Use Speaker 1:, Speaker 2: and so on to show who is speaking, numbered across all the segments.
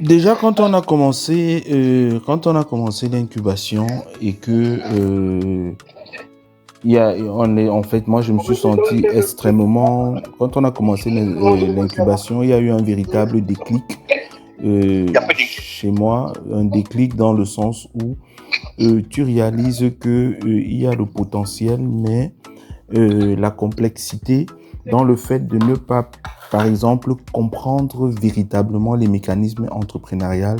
Speaker 1: Déjà, quand on a commencé l'incubation et que en fait, moi, je me suis senti extrêmement. Quand on a commencé l'incubation, il y a eu un véritable déclic chez moi, un déclic dans le sens où tu réalises que il y a le potentiel, mais la complexité dans le fait de ne pas, par exemple, comprendre véritablement les mécanismes entrepreneuriaux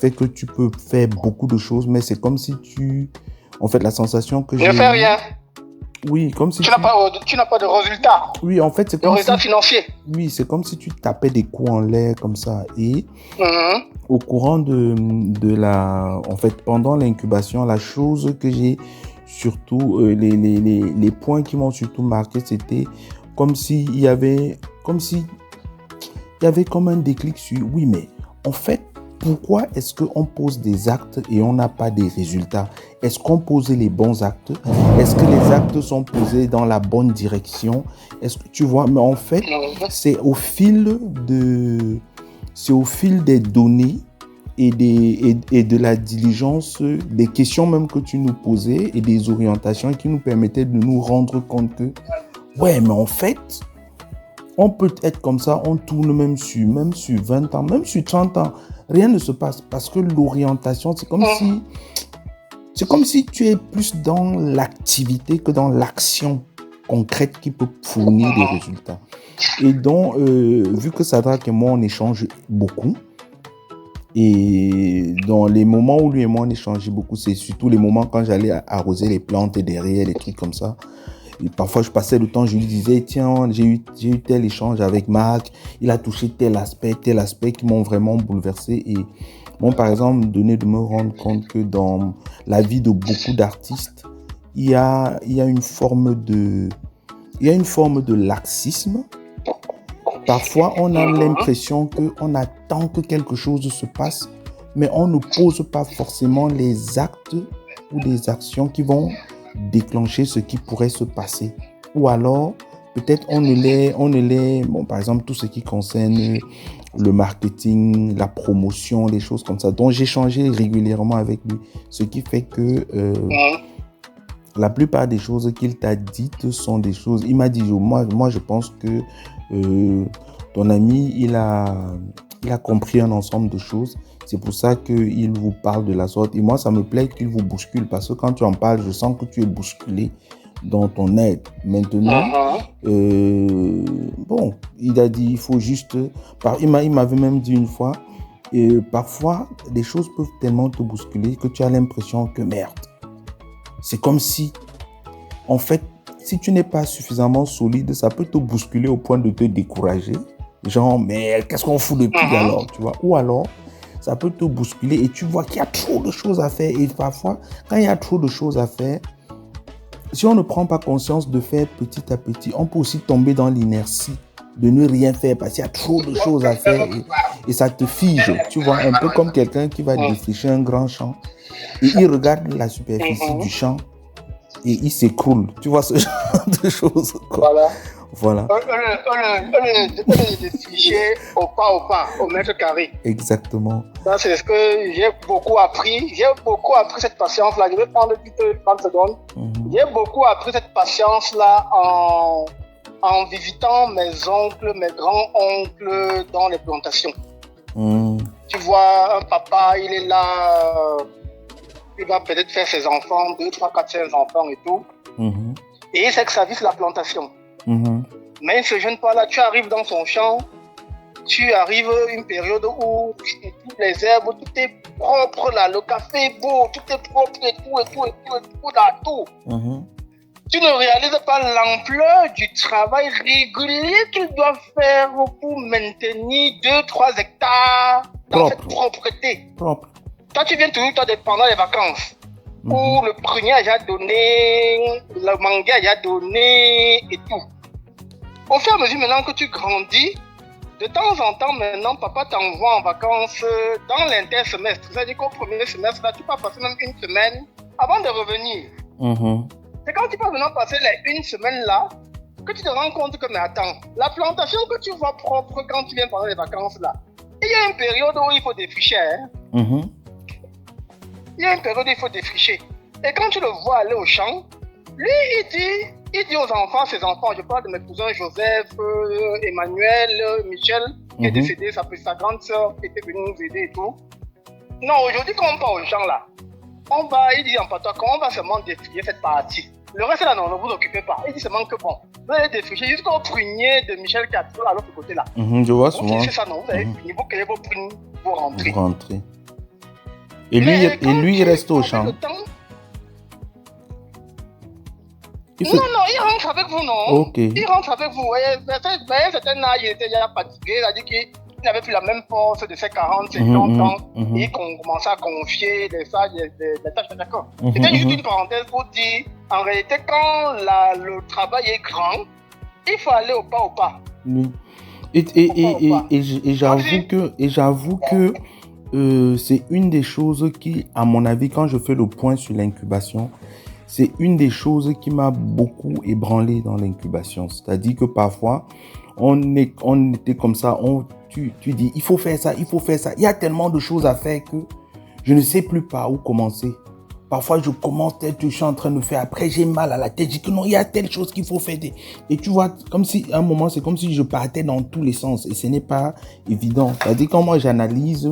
Speaker 1: fait que tu peux faire beaucoup de choses, mais c'est comme si en fait, la sensation que j'ai...
Speaker 2: Ne fais rien.
Speaker 1: Oui, comme si
Speaker 2: tu n'as pas de résultat.
Speaker 1: Oui, en fait, c'est comme
Speaker 2: résultat financier.
Speaker 1: Oui, c'est comme si tu tapais des coups en l'air comme ça. Et au courant de la... En fait, pendant l'incubation, la chose que j'ai surtout... les points qui m'ont surtout marqué, c'était comme s'il y avait... Comme si... Il y avait comme un déclic sur... Oui, mais en fait, pourquoi est-ce qu'on pose des actes et on n'a pas des résultats? Est-ce qu'on pose les bons actes? Est-ce que les actes sont posés dans la bonne direction? Est-ce que tu vois? Mais en fait, c'est au fil des données et de la diligence, des questions même que tu nous posais et des orientations qui nous permettaient de nous rendre compte que, ouais, mais en fait, on peut être comme ça, on tourne même sur 20 ans, même sur 30 ans. Rien ne se passe parce que l'orientation, c'est comme si tu es plus dans l'activité que dans l'action concrète qui peut fournir des résultats. Et donc, vu que Sadrak et moi, on échange beaucoup, et dans les moments où lui et moi, on échangeait beaucoup, c'est surtout les moments quand j'allais arroser les plantes derrière, les trucs comme ça. Et parfois, je passais le temps, je lui disais, tiens, j'ai eu tel échange avec Marc, il a touché tel aspect qui m'ont vraiment bouleversé. Et bon, par exemple, donné de me rendre compte que dans la vie de beaucoup d'artistes, il y a une forme de laxisme. Parfois, on a l'impression qu'on attend que quelque chose se passe, mais on ne pose pas forcément les actes ou les actions qui vont déclencher ce qui pourrait se passer. Ou alors, peut-être bon, par exemple, tout ce qui concerne le marketing, la promotion, les choses comme ça, dont j'ai changé régulièrement avec lui. Ce qui fait que la plupart des choses qu'il t'a dites sont des choses... Il m'a dit, moi je pense que ton ami, il a compris un ensemble de choses. C'est pour ça qu'il vous parle de la sorte. Et moi, ça me plaît qu'il vous bouscule parce que quand tu en parles, je sens que tu es bousculé dans ton aide. Maintenant, bon, il a dit, il faut juste... Il m'avait même dit une fois, parfois, les choses peuvent tellement te bousculer que tu as l'impression que merde. C'est comme si, en fait, si tu n'es pas suffisamment solide, ça peut te bousculer au point de te décourager. Genre, mais qu'est-ce qu'on fout depuis alors, tu vois? Ou alors, ça peut te bousculer et tu vois qu'il y a trop de choses à faire. Et parfois, quand il y a trop de choses à faire, si on ne prend pas conscience de faire petit à petit, on peut aussi tomber dans l'inertie de ne rien faire parce qu'il y a trop de choses à faire et ça te fige. Tu vois, un peu comme quelqu'un qui va défricher un grand champ et il regarde la superficie du champ et il s'écroule. Tu vois ce genre de choses, quoi. Voilà.
Speaker 2: On le défricher au pas, au mètre carré.
Speaker 1: Exactement.
Speaker 2: Ça, c'est ce que j'ai beaucoup appris. J'ai beaucoup appris cette patience-là. Je vais prendre 30 secondes. J'ai beaucoup appris cette patience-là en visitant mes oncles, mes grands-oncles dans les plantations. Tu vois, un papa, il est là, il va peut-être faire ses enfants, 2, 3, 4, 5 enfants et tout. Et il sait que ça vise la plantation. Mais ce jeune pas là, tu arrives dans son champ, tu arrives à une période où toutes les herbes, tout est propre là, le café est beau, tout est propre et tout là, tout. Tu ne réalises pas l'ampleur du travail régulier qu'ils doivent faire pour maintenir 2-3 hectares dans cette propreté. Toi, tu viens toujours pendant les vacances, où le prunier a déjà donné, le mangue a déjà donné et tout. Au fur et à mesure maintenant que tu grandis, de temps en temps maintenant, papa t'envoie en vacances dans l'intersemestre. C'est-à-dire qu'au premier semestre, là, tu peux passer même une semaine avant de revenir. C'est quand tu peux maintenant passer les une semaine là, que tu te rends compte que, mais attends, la plantation que tu vois propre quand tu viens pendant les vacances là, Il y a une période où il faut défricher. Hein. Il y a une période où il faut défricher. Et quand tu le vois aller au champ, lui, il dit aux enfants, ses enfants, je parle de mes cousins Joseph, Emmanuel, Michel, qui est décédé, sa grande sœur qui était venue nous aider et tout. Non, aujourd'hui, quand on part au champ là, il dit en patois qu'on va seulement défricher cette partie. Le reste là, non, ne vous occupez pas. Il dit seulement que bon, vous allez défricher jusqu'au prunier de Michel qui est à l'autre côté là.
Speaker 1: Je vois souvent.
Speaker 2: C'est ça, non, vous allez finir, vous créez vos prunes, vous rentrez.
Speaker 1: Et lui, il reste au champ.
Speaker 2: Non, il rentre avec vous, non.
Speaker 1: Ok.
Speaker 2: Il rentre avec vous. À un certain âge, il était déjà fatigué, il a dit qu'il n'avait plus la même force de ses 40, 50 ans. Et qu'on commençait à confier des tâches, d'accord. C'était juste une parenthèse pour dire, en réalité, quand le travail est grand, il faut aller au pas.
Speaker 1: Oui. Et j'avoue que c'est une des choses qui, à mon avis, quand je fais le point sur l'incubation, c'est une des choses qui m'a beaucoup ébranlé dans l'incubation. C'est-à-dire que parfois, on était comme ça, tu dis, il faut faire ça, il faut faire ça. Il y a tellement de choses à faire que je ne sais plus par où commencer. Parfois, je commence, je suis en train de faire, après j'ai mal à la tête, je dis que non, il y a telle chose qu'il faut faire. Et tu vois, comme si, à un moment, c'est comme si je partais dans tous les sens et ce n'est pas évident. C'est-à-dire, quand moi j'analyse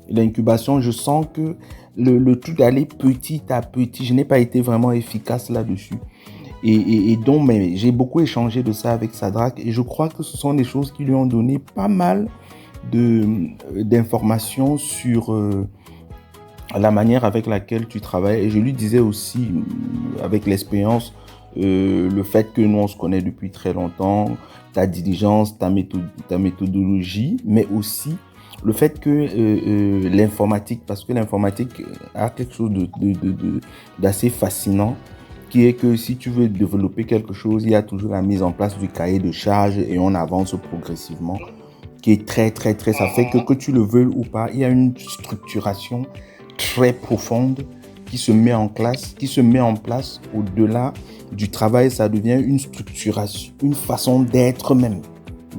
Speaker 1: l'incubation, je sens que le truc d'aller petit à petit, je n'ai pas été vraiment efficace là-dessus. Et donc, mais j'ai beaucoup échangé de ça avec Sadrak et je crois que ce sont des choses qui lui ont donné pas mal d'informations sur la manière avec laquelle tu travailles. Et je lui disais aussi, avec l'expérience, le fait que nous, on se connaît depuis très longtemps, ta diligence, ta méthodologie, mais aussi le fait que l'informatique, parce que l'informatique a quelque chose d'assez fascinant, qui est que si tu veux développer quelque chose, il y a toujours la mise en place du cahier de charge et on avance progressivement, qui est très, ça fait que tu le veuilles ou pas, il y a une structuration très profonde qui se met en place au-delà du travail. Ça devient une structuration, une façon d'être même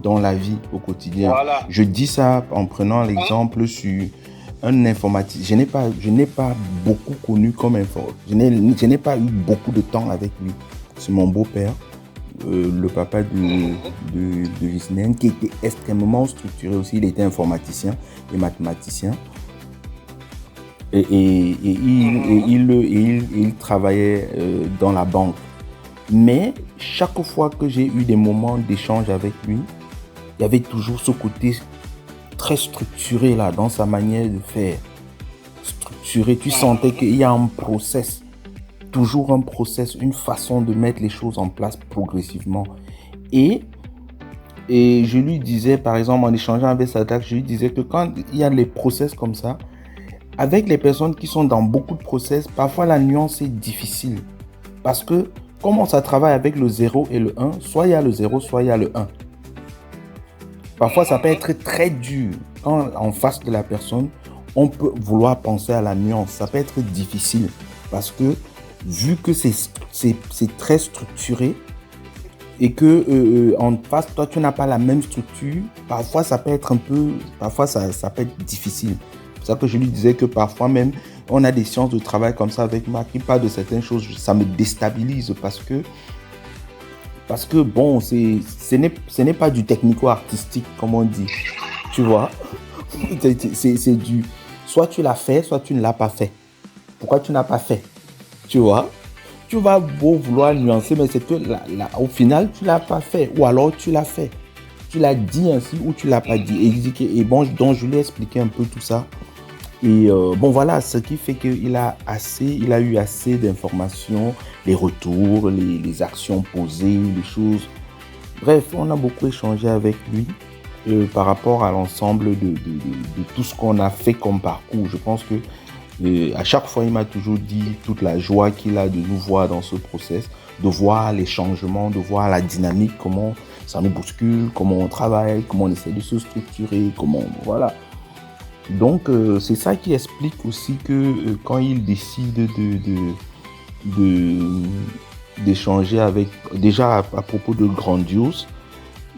Speaker 1: dans la vie au quotidien.
Speaker 2: Voilà.
Speaker 1: Je dis ça en prenant l'exemple sur un informaticien. Je n'ai pas beaucoup connu comme informaticien. Je n'ai pas eu beaucoup de temps avec lui. C'est mon beau-père, le papa de Gisnène, qui était extrêmement structuré aussi. Il était informaticien et mathématicien. Et il travaillait dans la banque. Mais chaque fois que j'ai eu des moments d'échange avec lui, il y avait toujours ce côté très structuré là, dans sa manière de faire. Structuré, tu sentais qu'il y a un process, toujours un process, une façon de mettre les choses en place progressivement. Et je lui disais, par exemple, en échangeant avec Sadrak, je lui disais que quand il y a les process comme ça, avec les personnes qui sont dans beaucoup de process, parfois la nuance est difficile. Parce que, comme ça travaille avec le 0 et le 1, soit il y a le 0, soit il y a le 1. Parfois, ça peut être très dur. Quand en face de la personne, on peut vouloir penser à la nuance. Ça peut être difficile. Parce que, vu que c'est très structuré, et que en face, toi, tu n'as pas la même structure, parfois, ça peut être ça peut être difficile. C'est ça que je lui disais que parfois même, on a des séances de travail comme ça avec moi qui parlent de certaines choses, ça me déstabilise parce que bon, ce n'est pas du technico-artistique comme on dit, tu vois. C'est du, soit tu l'as fait, soit tu ne l'as pas fait. Pourquoi tu n'as pas fait, tu vois? Tu vas beau vouloir nuancer, mais c'est que au final, tu ne l'as pas fait, ou alors tu l'as fait. Tu l'as dit ainsi ou tu ne l'as pas dit. Et bon, donc je lui ai expliqué un peu tout ça. Et bon voilà, ce qui fait qu'il a eu assez d'informations, les retours, les actions posées, les choses. Bref, on a beaucoup échangé avec lui par rapport à l'ensemble de tout ce qu'on a fait comme parcours. Je pense que à chaque fois, il m'a toujours dit toute la joie qu'il a de nous voir dans ce process, de voir les changements, de voir la dynamique, comment ça nous bouscule, comment on travaille, comment on essaie de se structurer, voilà. Donc, c'est ça qui explique aussi que quand il décide d'échanger avec, déjà à propos de Grandiose,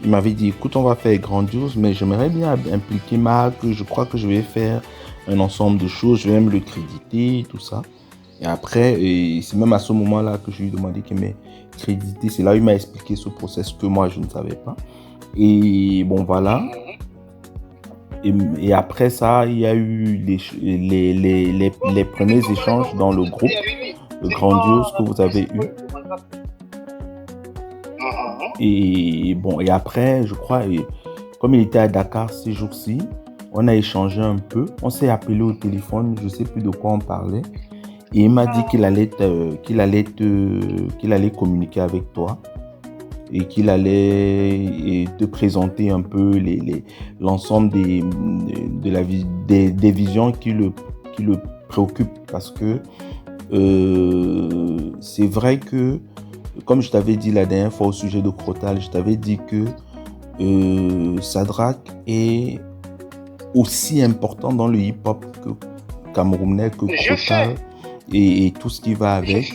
Speaker 1: Il m'avait dit, écoute, on va faire Grandiose, mais j'aimerais bien impliquer Marc. Je crois que je vais faire un ensemble de choses. Je vais me le créditer, tout ça. Et après, et c'est même à ce moment-là que je lui ai demandé qu'il m'ait crédité. C'est là où il m'a expliqué ce process que moi, je ne savais pas. Et bon, voilà. Et après ça, il y a eu les premiers échanges dans le groupe, le Grandiose que vous avez eu. Et bon, et après, je crois, comme il était à Dakar ces jours-ci, on a échangé un peu. On s'est appelé au téléphone, je ne sais plus de quoi on parlait. Et il m'a dit qu'il allait communiquer avec toi et qu'il allait te présenter un peu l'ensemble des visions qui le préoccupent. Parce que c'est vrai que, comme je t'avais dit la dernière fois au sujet de Crotal, je t'avais dit que Sadrak est aussi important dans le hip-hop que camerounais, que Crotal et tout ce qui va avec.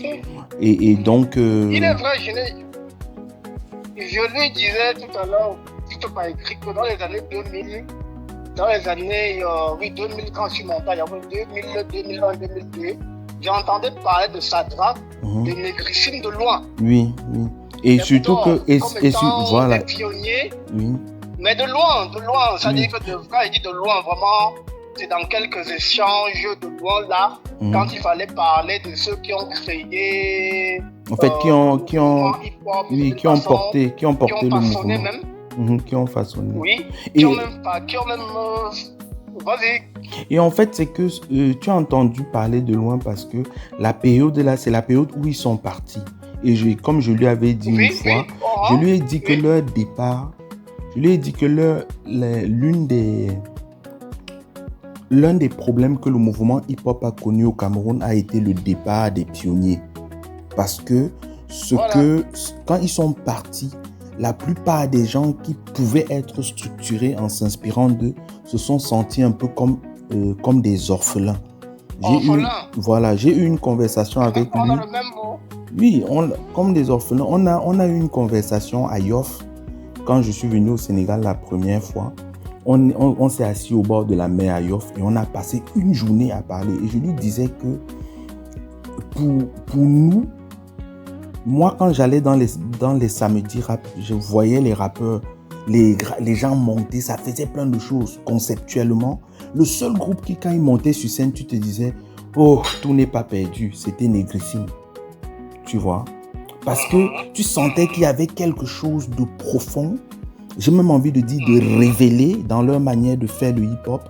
Speaker 1: Et donc...
Speaker 2: Il est vrai, je lui disais tout à l'heure, plutôt par écrit, que dans les années 2000, oui, 2000, quand je suis monté, il y avait 2000, 2001, 2002, j'entendais parler de Sadrak, de Négrissime de loin.
Speaker 1: Oui, oui. Et surtout que...
Speaker 2: voilà. Des pionniers, oui. Mais de loin, ça dit que quand il dit de loin, vraiment, c'est dans quelques échanges de loin là, quand il fallait parler de ceux qui ont créé...
Speaker 1: En fait, qui ont porté le mouvement. Même. Qui ont façonné.
Speaker 2: Oui, qui ont même... Vas-y.
Speaker 1: Et en fait, c'est que tu as entendu parler de loin parce que la période là, c'est la période où ils sont partis. Et comme je lui avais dit une fois, je lui ai dit que leur départ, l'un des problèmes que le mouvement hip-hop a connu au Cameroun a été le départ des pionniers. Parce que quand ils sont partis, la plupart des gens qui pouvaient être structurés en s'inspirant d'eux se sont sentis un peu comme des orphelins. J'ai eu une conversation avec lui.
Speaker 2: On a le même mot.
Speaker 1: Oui, comme des orphelins. On a eu une conversation à Yoff quand je suis venu au Sénégal la première fois. On s'est assis au bord de la mer à Yoff et on a passé une journée à parler. Et je lui disais que pour nous, moi, quand j'allais dans les samedis rap, je voyais les rappeurs, les gens monter, ça faisait plein de choses conceptuellement. Le seul groupe qui, quand ils montaient sur scène, tu te disais, oh, tout n'est pas perdu, c'était Négrissime. Tu vois? Parce que tu sentais qu'il y avait quelque chose de profond, j'ai même envie de dire de révéler dans leur manière de faire le hip-hop,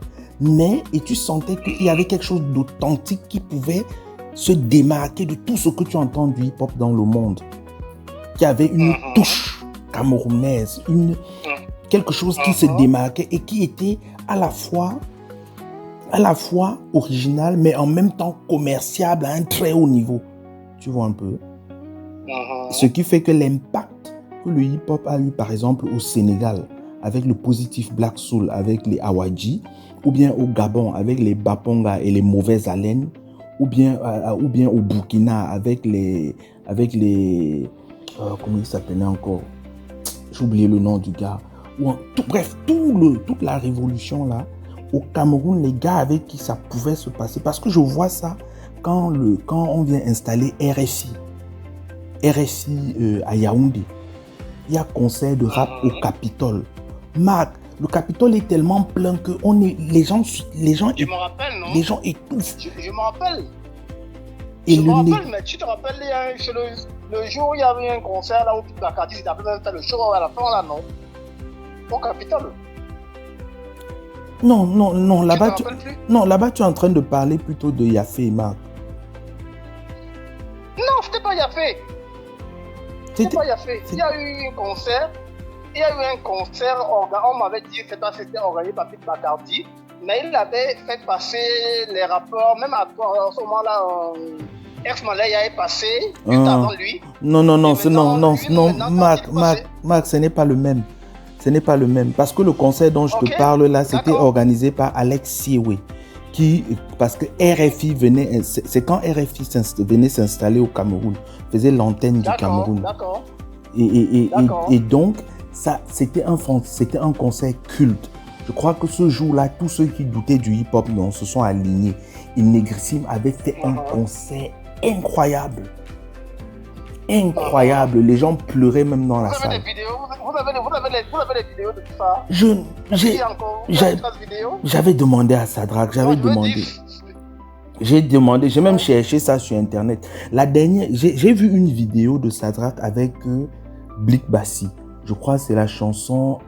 Speaker 1: et tu sentais qu'il y avait quelque chose d'authentique qui pouvait se démarquer de tout ce que tu entends du hip-hop dans le monde. Qui avait une touche camerounaise, quelque chose qui se démarquait et qui était à la fois original, mais en même temps commerciable à un très haut niveau. Tu vois un peu? Ce qui fait que l'impact que le hip-hop a eu, par exemple, au Sénégal, avec le Positif Black Soul, avec les Awadji, ou bien au Gabon, avec les Baponga et les Mauvaises Haleines, ou bien au Burkina, avec les comment il s'appelait encore? J'ai oublié le nom du gars. Bref, toute la révolution là, au Cameroun, les gars avec qui ça pouvait se passer, parce que je vois ça quand on vient installer RFI à Yaoundé. Il y a concert de rap au Capitole. Marc, le Capitole est tellement plein que les gens
Speaker 2: je me rappelle, non?
Speaker 1: Les gens étouffent.
Speaker 2: Je me rappelle.
Speaker 1: Et
Speaker 2: mais tu te rappelles, le jour où il y avait un concert là où toute la quartier s'était appelé même faire le show à la fin là, non? Au Capitole.
Speaker 1: Non, là-bas tu es en train de parler plutôt de Yafé, Marc.
Speaker 2: Non, c'était pas Yafé. C'était pas Yafé. Il y a eu un concert. On m'avait dit que c'était organisé par Pete Bacardi, mais il avait fait passer les rappeurs, même à ce moment-là, Ex-Malay avait passé juste avant lui.
Speaker 1: Non, Marc, ce n'est pas le même. Ce n'est pas le même. Parce que le concert dont je te parle là, c'était organisé par Alex Siwe. Parce que RFI venait, c'est quand RFI venait s'installer au Cameroun, faisait l'antenne du Cameroun.
Speaker 2: D'accord.
Speaker 1: Et donc, Ça, c'était un concert culte. Je crois que ce jour-là, tous ceux qui doutaient du hip-hop se sont alignés. Et Negrissime avait fait un concert incroyable. Incroyable. Les gens pleuraient même dans la salle.
Speaker 2: Vous avez des vidéos de tout ça?
Speaker 1: J'avais demandé à Sadrak, j'ai même cherché ça sur Internet. La dernière, j'ai vu une vidéo de Sadrak avec Blick Bassi. Je crois que c'est la chanson...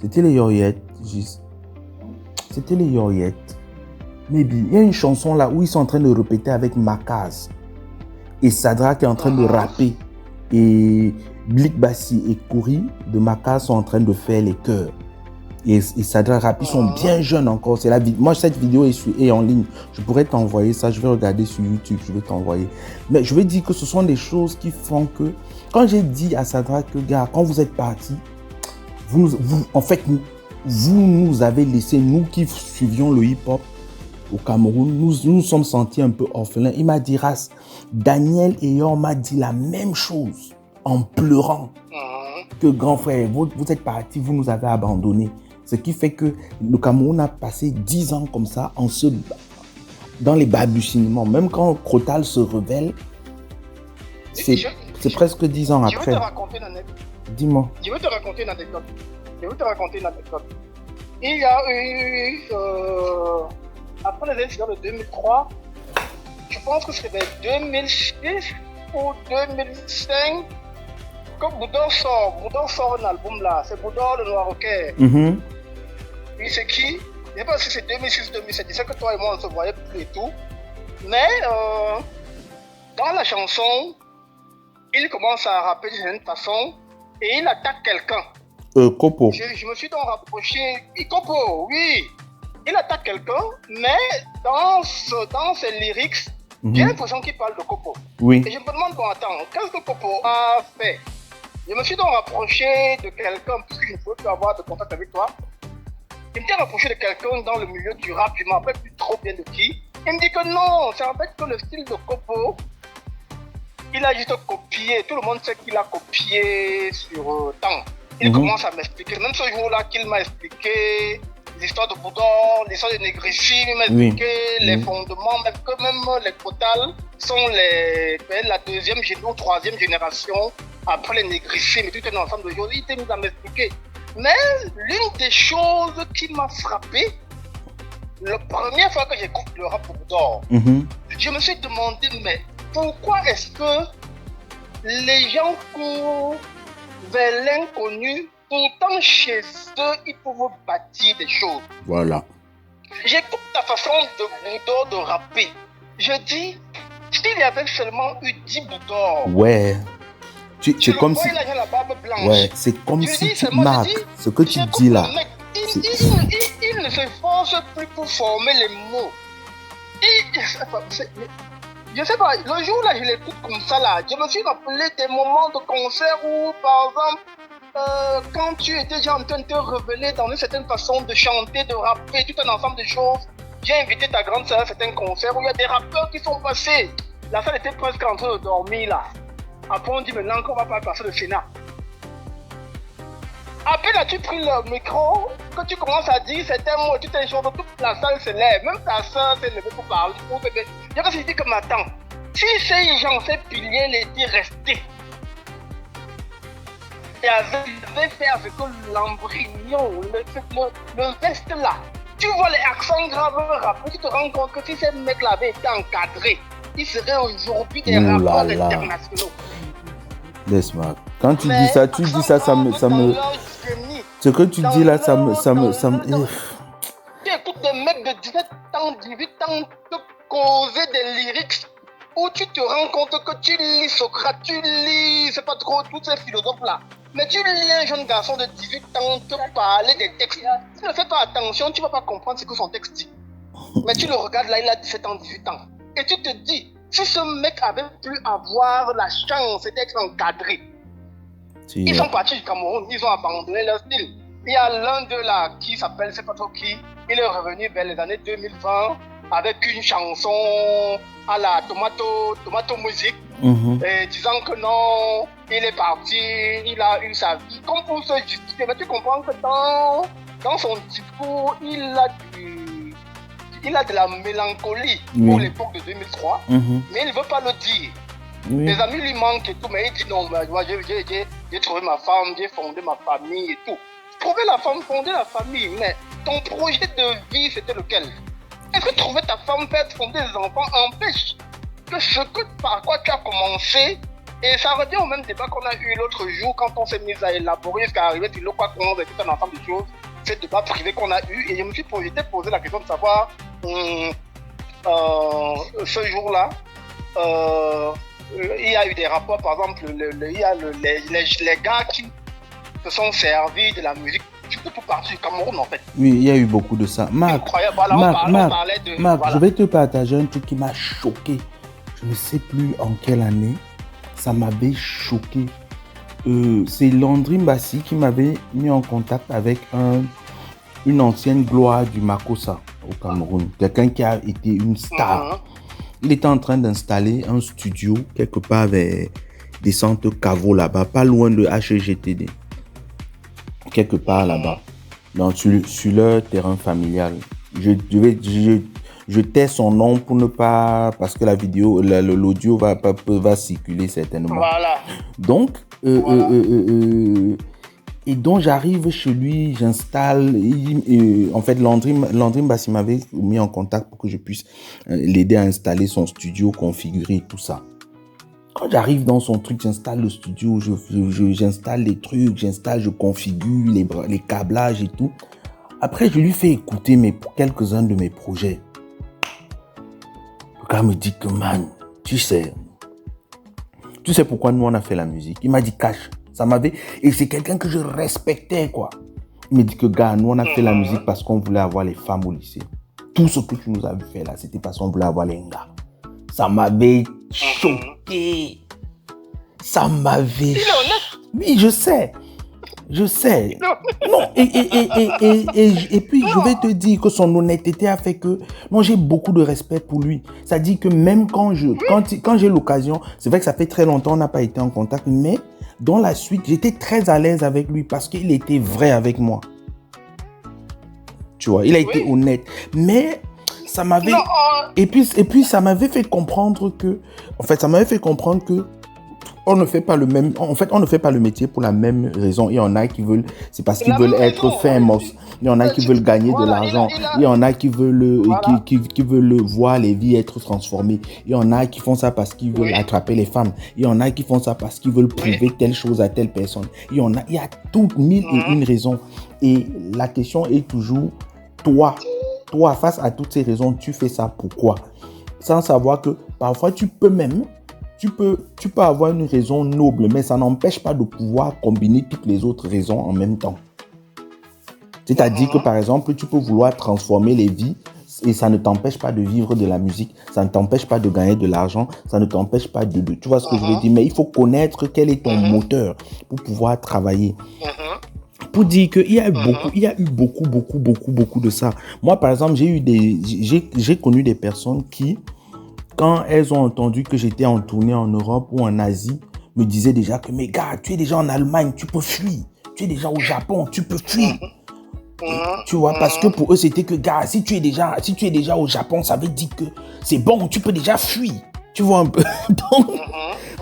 Speaker 1: c'était les Yoriettes. C'était les Yoriettes. Maybe. Il y a une chanson là où ils sont en train de répéter avec Makaz. Et Sadrak est en train de rapper. Et Blick Bassi et Kouri de Makaz sont en train de faire les chœurs. Et Sadrak rappe, ils sont bien jeunes encore. Moi, cette vidéo est en ligne. Je pourrais t'envoyer ça. Je vais regarder sur YouTube. Je vais t'envoyer. Mais je veux dire que ce sont des choses qui font que... Quand j'ai dit à Sadrak que, gars, quand vous êtes partis, vous nous avez laissé, nous qui suivions le hip-hop au Cameroun, nous sommes sentis un peu orphelins. Il m'a dit, Ras, Daniel Eyor m'a dit la même chose en pleurant. Que grand frère, vous êtes partis, vous nous avez abandonnés. Ce qui fait que le Cameroun a passé 10 ans comme ça, dans les balbutiements. Même quand Crotal se révèle, c'est presque 10 ans après.
Speaker 2: Je vais te raconter une anecdote.
Speaker 1: Dis-moi.
Speaker 2: Je vais te raconter une anecdote. Il y a eu, après les incidents de 2003, je pense que c'était 2006 ou 2005, que Boudor sort un album là. C'est Boudor le Noir-Roquet. Oui, c'est qui? Je ne sais pas si c'est 2006-2007. Je sais que toi et moi on ne se voyait plus et tout. Mais dans la chanson, il commence à rapper d'une certaine façon et il attaque quelqu'un.
Speaker 1: Kopo.
Speaker 2: Je me suis donc rapproché. Kopo, oui. Il attaque quelqu'un, mais dans ses lyrics, j'ai l'impression qu'il parle de Kopo.
Speaker 1: Oui.
Speaker 2: Et je me demande, bon, attends, qu'est-ce que Kopo a fait? Je me suis donc rapproché de quelqu'un, puisque je ne pouvais plus avoir de contact avec toi. Je me suis rapproché de quelqu'un dans le milieu du rap, je ne me rappelle plus trop bien de qui. Il me dit que non, c'est en fait que le style de Kopo, il a juste copié, tout le monde sait qu'il a copié sur temps. Il commence à m'expliquer, même ce jour-là qu'il m'a expliqué l'histoire de Boudor, l'histoire de Negrissime, il m'a expliqué les fondements, mais que même les Crotal sont la deuxième ou troisième génération après les Negrissime et tout un ensemble de choses. Il était mis à m'expliquer. Mais l'une des choses qui m'a frappé, la première fois que j'écoute le rap de Boudor, je me suis demandé, mais pourquoi est-ce que les gens courent vers l'inconnu, pourtant chez eux, ils peuvent bâtir des choses.
Speaker 1: Voilà.
Speaker 2: J'écoute ta façon de Boudor de rapper. Je dis, s'il y avait seulement eu 10 Boudor.
Speaker 1: Ouais. C'est comme si...
Speaker 2: Là, j'ai la barbe blanche.
Speaker 1: Ouais, c'est comme si tu marques ce que tu dis là.
Speaker 2: Il ne s'efforce plus pour former les mots. Je sais pas, le jour là, je l'écoute comme ça là. Je me suis rappelé des moments de concert où, par exemple, quand tu étais déjà en train de te révéler dans une certaine façon de chanter, de rapper, tout un ensemble de choses. J'ai invité ta grande sœur à certains concerts où il y a des rappeurs qui sont passés. La salle était presque en train de dormir là. Après, on dit maintenant qu'on va pas passer le Sénat. Après, là, tu pris le micro, que tu commences à dire certains mots, toutes les choses, toute la salle se lève. Même ta soeur s'est levée pour parler. Je me suis dit que maintenant, si ces gens, ces piliers, les étaient restés et avaient fait avec l'embryon, le veste là, tu vois les accents graves rappeurs, tu te rends compte que si ces mecs-là avaient été encadrés, ils seraient aujourd'hui des rappeurs internationaux.
Speaker 1: Laisse-moi. Quand tu dis ça, ça me... Ce que tu dis là, ça me...
Speaker 2: Tu écoutes des mecs de 17 ans, 18 ans te causer des lyrics où tu te rends compte que tu lis Socrate, tu lis, c'est pas trop, tous ces philosophes-là. Mais tu lis un jeune garçon de 18 ans te parler des textes. Si tu ne fais pas attention, tu ne vas pas comprendre ce que son texte dit. Mais tu le regardes là, il a 17 ans, 18 ans. Et tu te dis, si ce mec avait pu avoir la chance d'être encadré, ils sont partis du Cameroun, ils ont abandonné leur style. Il y a l'un d'eux là qui s'appelle, je ne sais pas trop qui, il est revenu vers les années 2020 avec une chanson à la Tomato Music. et disant que non, il est parti, il a eu sa vie, comme pour se justifier. Mais tu comprends que dans son discours, il a de la mélancolie pour l'époque de 2003, mais il ne veut pas le dire. Les amis lui manquent et tout, mais il dit non, moi j'ai trouvé ma femme, j'ai fondé ma famille et tout. Trouver la femme, fonder la famille, mais ton projet de vie, c'était lequel? Est-ce que trouver ta femme, faire fonder des enfants empêche que ce par quoi tu as commencé? Et ça revient au même débat qu'on a eu l'autre jour quand on s'est mis à élaborer jusqu'à arriver sur le quoi qu'on et tout un ensemble de choses. C'est le débat privé qu'on a eu et je me suis posé la question de savoir ce jour-là, il y a eu des rapports, par exemple, il y a les gars qui se sont servis de la musique tout partout du Cameroun en fait.
Speaker 1: Oui, il y a eu beaucoup de ça. Marc,
Speaker 2: incroyable. Voilà,
Speaker 1: Marc, voilà. Je vais te partager un truc qui m'a choqué. Je ne sais plus en quelle année. Ça m'avait choqué. C'est Landry Mbassi qui m'avait mis en contact avec une ancienne gloire du Makossa au Cameroun. Quelqu'un qui a été une star. Il était en train d'installer un studio quelque part vers des centres Cavo là-bas, pas loin de HGTD. Quelque part là-bas, sur leur terrain familial. Je tais son nom pour ne pas, parce que la vidéo, l'audio va circuler certainement.
Speaker 2: Voilà.
Speaker 1: Donc, et donc j'arrive chez lui, j'installe. En fait, Landry Mbassi m'avait mis en contact pour que je puisse l'aider à installer son studio, configurer tout ça. Quand j'arrive dans son truc, j'installe le studio, j'installe les trucs, je configure les câblages et tout. Après, je lui fais écouter quelques-uns de mes projets. Le gars me dit que, man, tu sais pourquoi nous on a fait la musique? Il m'a dit cash. Et c'est quelqu'un que je respectais, quoi. Il me dit que, gars, nous on a fait la musique parce qu'on voulait avoir les femmes au lycée. Tout ce que tu nous as vu faire là, c'était parce qu'on voulait avoir les gars. Ça m'avait choqué. Ça m'avait...
Speaker 2: Il est honnête.
Speaker 1: Oui, je sais. Non, et puis je vais te dire que son honnêteté a fait que... Non, j'ai beaucoup de respect pour lui. Ça dit que même quand j'ai l'occasion, c'est vrai que ça fait très longtemps, on n'a pas été en contact, mais dans la suite, j'étais très à l'aise avec lui parce qu'il était vrai avec moi. Tu vois, il a été honnête. Mais... ça m'avait... Et puis, ça m'avait fait comprendre que... En fait, ça m'avait fait comprendre que on ne fait pas le même... En fait, on ne fait pas le métier pour la même raison. Il y en a qui veulent... C'est parce qu'ils veulent être famous. Il y en a qui veulent gagner de l'argent. Il y en a qui veulent, qui veulent voir les vies être transformées. Il y en a qui font ça parce qu'ils veulent attraper les femmes. Il y en a qui font ça parce qu'ils veulent prouver telle chose à telle personne. Il y a toutes mille et une raisons. Et la question est toujours... Toi, face à toutes ces raisons, tu fais ça pourquoi? Sans savoir que parfois tu peux avoir une raison noble, mais ça n'empêche pas de pouvoir combiner toutes les autres raisons en même temps. C'est-à-dire que par exemple, tu peux vouloir transformer les vies et ça ne t'empêche pas de vivre de la musique, ça ne t'empêche pas de gagner de l'argent, ça ne t'empêche pas de tu vois ce que je veux dire, mais il faut connaître quel est ton moteur pour pouvoir travailler. Pour dire qu'il y a eu beaucoup de ça. Moi, par exemple, j'ai connu des personnes qui, quand elles ont entendu que j'étais en tournée en Europe ou en Asie, me disaient déjà que, mais gars, tu es déjà en Allemagne, tu peux fuir. Tu es déjà au Japon, tu peux fuir. Tu vois, parce que pour eux, c'était que, gars, si tu es déjà au Japon, ça veut dire que c'est bon, tu peux déjà fuir. Tu vois un peu. Donc,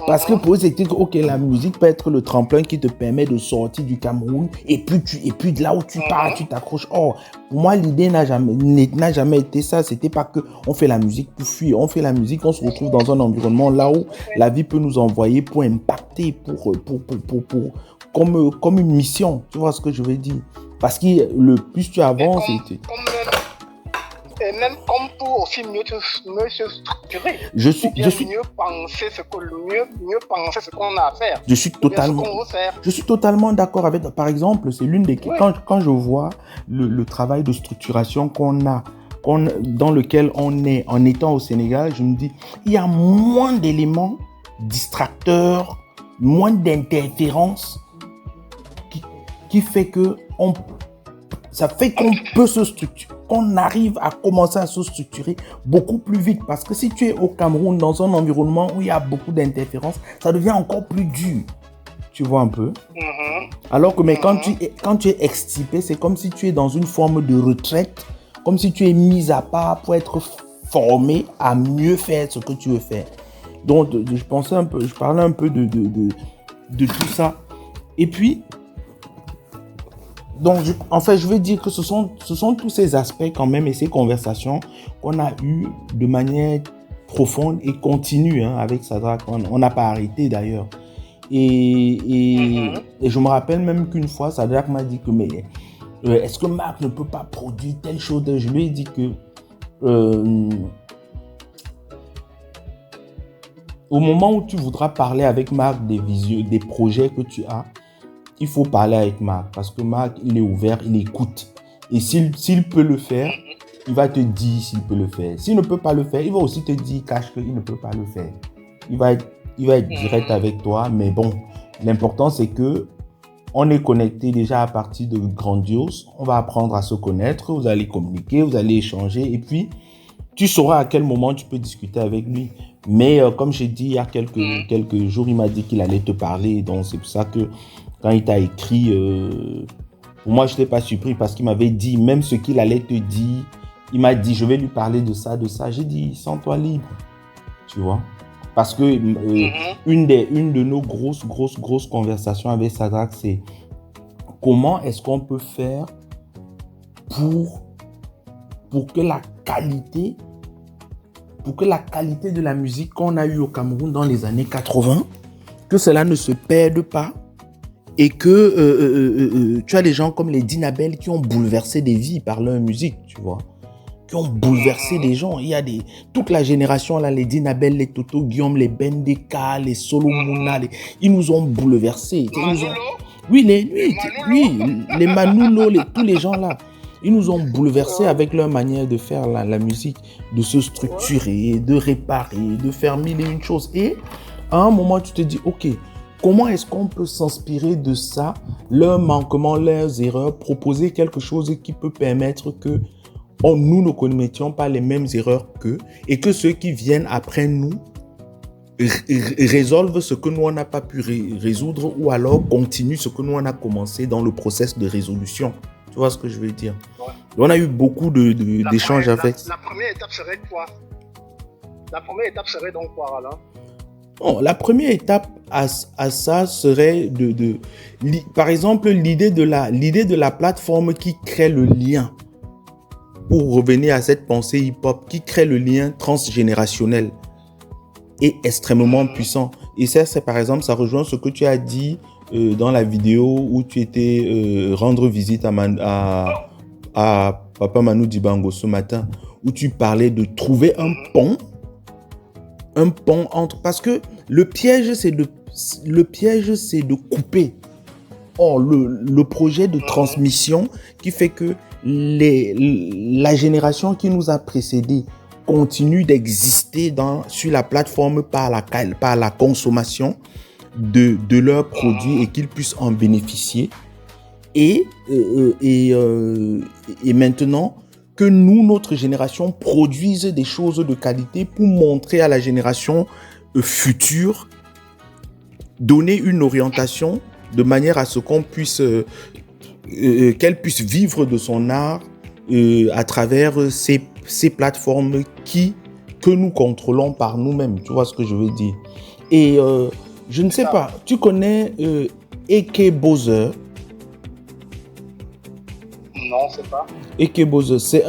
Speaker 1: parce que pour eux, c'était que, ok, la musique peut être le tremplin qui te permet de sortir du Cameroun et puis de là où tu pars, tu t'accroches. Or, pour moi, l'idée n'a jamais été ça. C'était pas que on fait la musique pour fuir. On fait la musique, on se retrouve dans un environnement là où la vie peut nous envoyer pour impacter, comme une mission. Tu vois ce que je veux dire? Parce que le plus tu avances,
Speaker 2: et même comme pour aussi mieux se structurer. Mieux penser ce qu'on a à faire.
Speaker 1: Je suis totalement d'accord avec toi. Par exemple, c'est l'une des... Quand je vois le travail de structuration qu'on a, dans lequel on est en étant au Sénégal, je me dis, il y a moins d'éléments distracteurs, moins d'interférences qui fait que ça fait qu'on peut se structurer, qu'on arrive à commencer à se structurer beaucoup plus vite. Parce que si tu es au Cameroun, dans un environnement où il y a beaucoup d'interférences, ça devient encore plus dur. Tu vois un peu? Alors que mais quand tu es extirpé, c'est comme si tu es dans une forme de retraite, comme si tu es mis à part pour être formé à mieux faire ce que tu veux faire. Donc, je parlais un peu de tout ça. Et puis, donc, je veux dire que ce sont tous ces aspects quand même et ces conversations qu'on a eues de manière profonde et continue avec Shadrack. On n'a pas arrêté d'ailleurs. Et je me rappelle même qu'une fois, Shadrack m'a dit que mais est-ce que Marc ne peut pas produire telle chose? Je lui ai dit que au moment où tu voudras parler avec Marc des projets que tu as, il faut parler avec Marc parce que Marc, il est ouvert, il écoute. Et s'il peut le faire, il va te dire s'il peut le faire. S'il ne peut pas le faire, il va aussi te dire, cache qu'il ne peut pas le faire. Il va être direct avec toi, mais bon, l'important c'est que on est connecté déjà à partir de Grandiose. On va apprendre à se connaître, vous allez communiquer, vous allez échanger et puis tu sauras à quel moment tu peux discuter avec lui. Mais comme j'ai dit il y a quelques jours, il m'a dit qu'il allait te parler. Donc c'est pour ça que quand il t'a écrit, pour moi je n'étais pas surpris parce qu'il m'avait dit même ce qu'il allait te dire. Il m'a dit je vais lui parler de ça. J'ai dit sens-toi libre. Tu vois? Parce que une de nos grosses conversations avec Shadrack, c'est comment est-ce qu'on peut faire pour que la qualité de la musique qu'on a eue au Cameroun dans les années 80, que cela ne se perde pas et que tu as des gens comme les Dinabel qui ont bouleversé des vies par leur musique, tu vois. Qui ont bouleversé des gens. Il y a toute la génération là, les Dinabel, les Toto Guillaume, les Bendeka, les Solomona, ils nous ont bouleversés. Oui, les Manulo, tous les gens là, ils nous ont bouleversés avec leur manière de faire la musique, de se structurer, de réparer, de faire mille et une choses. Et à un moment, tu te dis, ok, comment est-ce qu'on peut s'inspirer de ça, leurs manquements, leurs erreurs, proposer quelque chose qui peut permettre que nous ne commettions pas les mêmes erreurs qu'eux et que ceux qui viennent après nous résolvent ce que nous on n'a pas pu résoudre ou alors continuent ce que nous on a commencé dans le process de résolution. Tu vois ce que je veux dire? On a eu beaucoup d'échanges avec.
Speaker 2: La première étape serait quoi? La première étape serait donc quoi alors?
Speaker 1: Bon, la première étape à ça serait par exemple l'idée de la plateforme qui crée le lien. Pour revenir à cette pensée hip-hop qui crée le lien transgénérationnel et extrêmement puissant. Et ça, c'est par exemple, ça rejoint ce que tu as dit dans la vidéo où tu étais rendre visite à Papa Manu Dibango ce matin, où tu parlais de trouver un pont entre... Parce que le piège, c'est de couper. Or, le projet de transmission qui fait que la génération qui nous a précédés continue d'exister sur la plateforme par la consommation de leurs produits et qu'ils puissent en bénéficier. Et maintenant, que nous, notre génération, produise des choses de qualité pour montrer à la génération future, donner une orientation de manière à ce qu'on puisse... qu'elle puisse vivre de son art à travers ces plateformes que nous contrôlons par nous-mêmes. Tu vois ce que je veux dire? Et je ne sais pas, tu connais Eke Bowser?
Speaker 2: Non, c'est pas.
Speaker 1: Eke Bowser,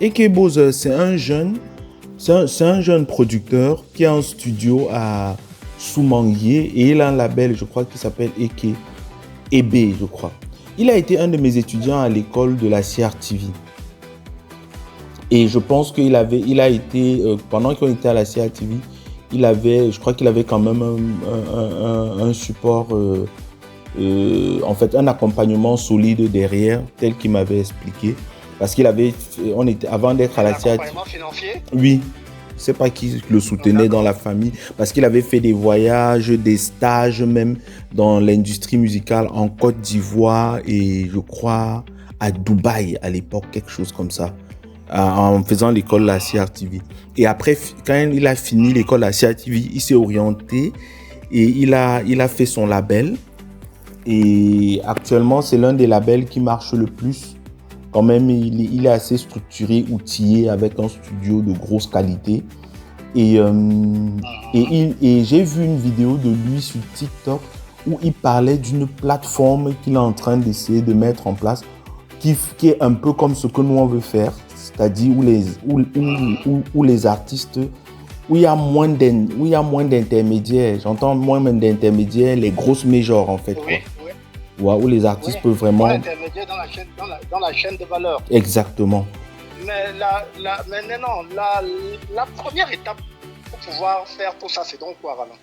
Speaker 1: Eke Bowser, c'est un jeune producteur qui a un studio à Soumanguier et il a un label, je crois, qui s'appelle Eke EB, je crois. Il a été un de mes étudiants à l'école de la CRTV. Et je pense qu'il a été, pendant qu'on était à la CRTV, je crois qu'il avait quand même un support, en fait, un accompagnement solide derrière, tel qu'il m'avait expliqué. Parce qu'il avait, avant d'être à la CRTV. Un accompagnement financier? Oui. Je ne sais pas qui le soutenait dans la famille, parce qu'il avait fait des voyages, des stages même dans l'industrie musicale en Côte d'Ivoire et je crois à Dubaï à l'époque, quelque chose comme ça, en faisant l'école la CRTV. Et après, quand il a fini l'école la CRTV, il s'est orienté et il a fait son label. Et actuellement, c'est l'un des labels qui marche le plus. Quand même, il est assez structuré, outillé, avec un studio de grosse qualité. Et j'ai vu une vidéo de lui sur TikTok où il parlait d'une plateforme qu'il est en train d'essayer de mettre en place, qui est un peu comme ce que nous on veut faire, c'est-à-dire où les artistes, où il y a moins d'intermédiaires, j'entends moins d'intermédiaires, les grosses majors en fait.
Speaker 2: Oui,
Speaker 1: quoi. Ouais, où les artistes peuvent vraiment...
Speaker 2: Intermédiaire dans la chaîne de valeur.
Speaker 1: Exactement.
Speaker 2: Mais maintenant, la première étape pour pouvoir faire tout ça, c'est donc quoi, Roland?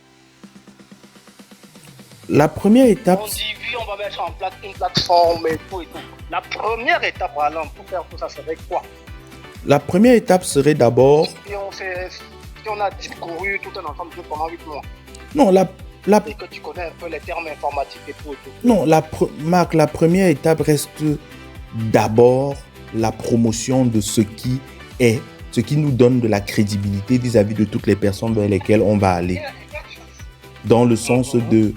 Speaker 1: La première étape...
Speaker 2: On dit, oui, on va mettre en place une plateforme et tout et tout. La première étape, Roland, pour faire tout ça, serait quoi?
Speaker 1: La première étape serait d'abord...
Speaker 2: Si on a discouru tout un ensemble de pendant 8 mois.
Speaker 1: Non,
Speaker 2: et que tu connais un peu les termes informatiques et tout et tout.
Speaker 1: Non, Marc, la première étape reste d'abord la promotion de ce qui nous donne de la crédibilité vis-à-vis de toutes les personnes vers lesquelles on va aller. Dans le sens de,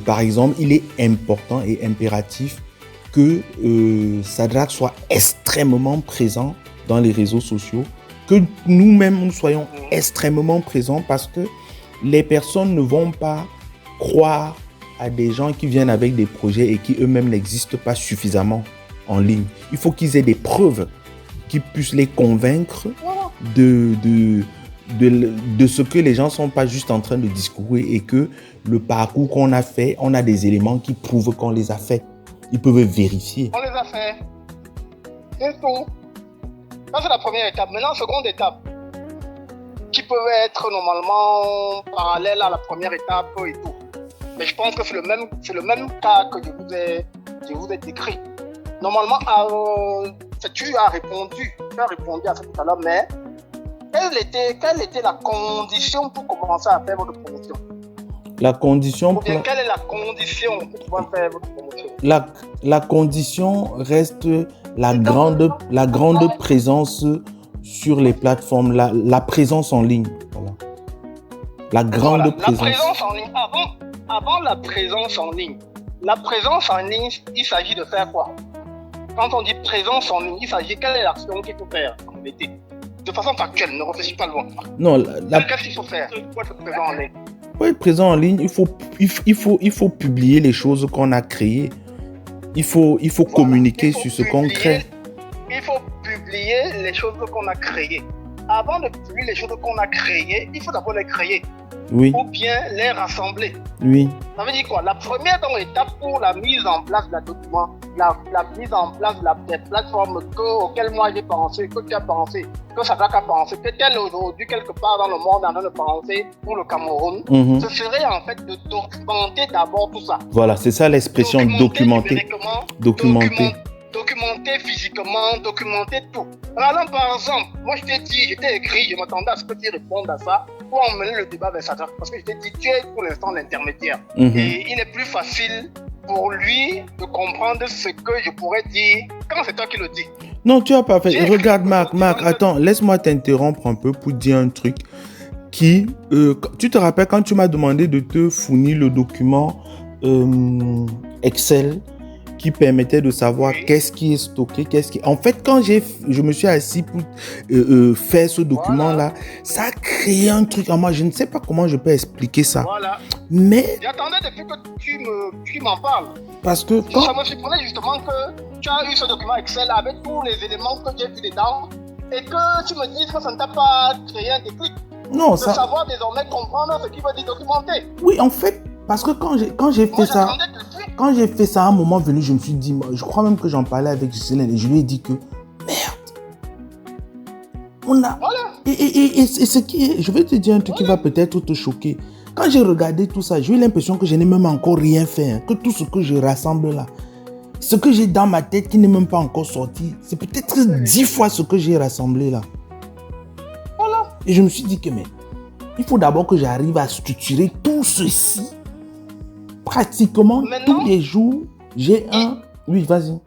Speaker 1: par exemple, il est important et impératif que Sadrak soit extrêmement présent dans les réseaux sociaux, que nous-mêmes nous soyons extrêmement présents, parce que les personnes ne vont pas croire à des gens qui viennent avec des projets et qui eux-mêmes n'existent pas suffisamment en ligne. Il faut qu'ils aient des preuves qui puissent les convaincre de ce que les gens ne sont pas juste en train de discourir, et que le parcours qu'on a fait, on a des éléments qui prouvent qu'on les a fait. Ils peuvent vérifier.
Speaker 2: On les a fait. C'est tout. Ça, c'est la première étape. Maintenant, seconde étape, qui peut être normalement parallèle à la première étape et tout. Mais je pense que c'est le même cas que je vous ai décrit. Normalement, tu as répondu à ça tout à l'heure, mais quelle était la condition pour commencer à faire votre promotion?
Speaker 1: La condition...
Speaker 2: Ou bien, quelle est la condition pour pouvoir faire votre promotion?
Speaker 1: La condition reste la grande présence sur les plateformes, la présence en ligne. Voilà. La grande présence.
Speaker 2: La présence en ligne. Avant la présence en ligne, il s'agit de faire quoi? Quand on dit présence en ligne, il s'agit quelle est l'action qu'il faut faire en vérité? De façon factuelle, ne réfléchis pas loin.
Speaker 1: Non,
Speaker 2: qu'est-ce qu'il faut faire pour être présent en ligne?
Speaker 1: Pour être présent en ligne, il faut publier les choses qu'on a créées. Il faut communiquer sur ce qu'on crée.
Speaker 2: Il faut publier les choses qu'on a créées. Avant de publier les choses qu'on a créées, il faut d'abord les créer.
Speaker 1: Oui.
Speaker 2: Ou bien les rassembler.
Speaker 1: Oui.
Speaker 2: Ça veut dire quoi? La première étape pour la mise en place de la document, la mise en place des plateformes auxquelles moi j'ai pensé, que tu as pensé, que Sadrak a pensé, que tel aujourd'hui quelque part dans le monde en train de penser pour le Cameroun, ce serait en fait de documenter d'abord tout ça.
Speaker 1: Voilà, c'est ça l'expression documenter.
Speaker 2: Documenter physiquement, documenter tout. Alors, par exemple, moi je t'ai dit, je t'ai écrit, je m'attendais à ce que tu répondes à ça pour emmener le débat vers Sadrak, parce que je t'ai dit, tu es pour l'instant l'intermédiaire. Et il est plus facile pour lui de comprendre ce que je pourrais dire quand c'est toi qui le dis.
Speaker 1: Non, tu as pas fait. Regarde, Marc, attends, laisse-moi t'interrompre un peu pour dire un truc qui... tu te rappelles quand tu m'as demandé de te fournir le document Excel qui permettait de savoir qu'est-ce qui est stocké, En fait, quand je me suis assis pour faire ce document-là, ça a créé un truc en moi. Je ne sais pas comment je peux expliquer ça.
Speaker 2: Voilà.
Speaker 1: Mais...
Speaker 2: J'attendais depuis que tu m'en parles.
Speaker 1: Parce que...
Speaker 2: Ça me surprenait justement que tu as eu ce document Excel avec tous les éléments que j'ai vus dedans et que tu me dises que ça ne t'a pas créé un déclic.
Speaker 1: Non,
Speaker 2: de savoir désormais comprendre ce qui veut dire documenter.
Speaker 1: Oui, en fait, parce que quand j'ai fait ça... Quand j'ai fait ça, à un moment venu, je me suis dit, je crois même que j'en parlais avec Gisèle et je lui ai dit que, merde, on a... Voilà. Et ce qui est, je vais te dire un truc qui va peut-être te choquer. Quand j'ai regardé tout ça, j'ai eu l'impression que je n'ai même encore rien fait, que tout ce que je rassemble là, ce que j'ai dans ma tête qui n'est même pas encore sorti, c'est peut-être 10 fois ce que j'ai rassemblé là. Voilà. Et je me suis dit que, mais, il faut d'abord que j'arrive à structurer tout ceci. Pratiquement tous les jours, j'ai un... Oui, vas-y.